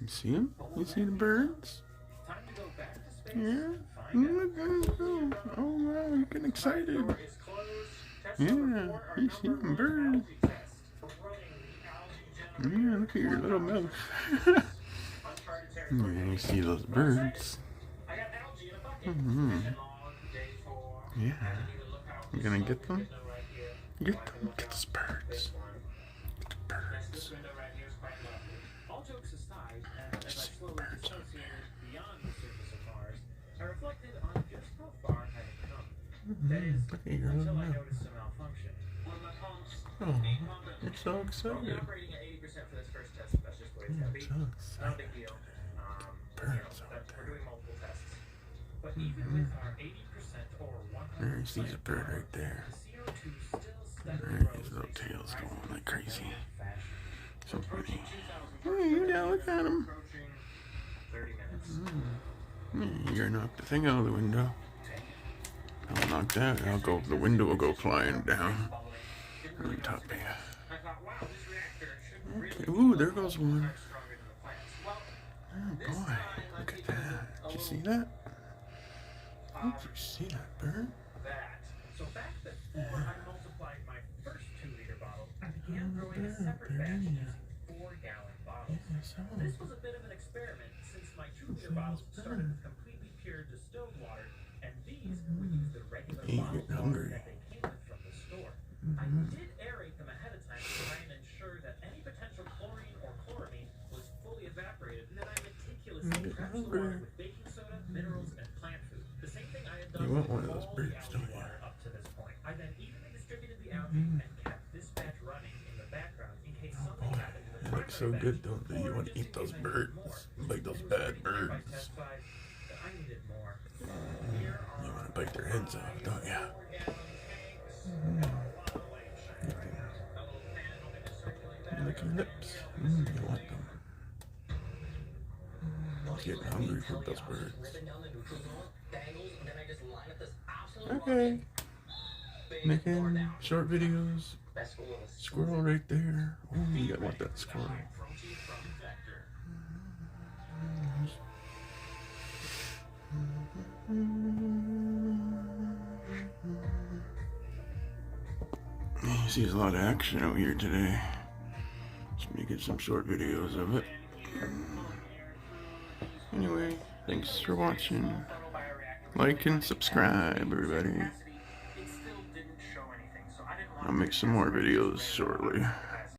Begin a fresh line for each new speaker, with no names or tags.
You see them? You see the birds? Yeah. Look at them go. Oh wow, you're getting excited. Yeah, you see them birds. Yeah, look at your little mouth. Yeah, you see those birds. Mm-hmm. Yeah. You gonna get them? Get them. Get those birds. Get the birds. Did you see the birds up there? Mm-hmm. Look at your little mouth. Oh, you're so excited. I'm so excited. Birds out there. Mm-hmm. There's a bird right there. There, his little tail's going like crazy. So funny. Hey, you gotta look at him. Mm-hmm. You're gonna knock the thing out of the window. I'll knock that. The window will go flying down. On top of you. Okay. Ooh, there goes one. Oh boy, look at that. Did you see that? Did you see that bird? Yeah. This was a bit of an experiment since my 2-liter bottles started with completely pure distilled water, and these would use the regular bottled water that they came with from the store. I did aerate them ahead of time to try and ensure that any potential chlorine or chloramine was fully evaporated, and then I meticulously prepped the water with baking soda, minerals, and plant food. The same thing I had done with all the algae water up to this point. I then evenly distributed the algae and kept this batch running in the background in case something happened to the primary batch. They look so good, don't they? You want to eat those birds, like those bad birds. You want to bite their heads off, don't you? Lick your lips. You want them. Getting hungry for those birds. Okay. Making short videos. Squirrel right there. Oh, you want that squirrel. You see, there's a lot of action out here today. Just making some short videos of it. Anyway, thanks for watching. Like and subscribe, everybody. I'll make some more videos shortly.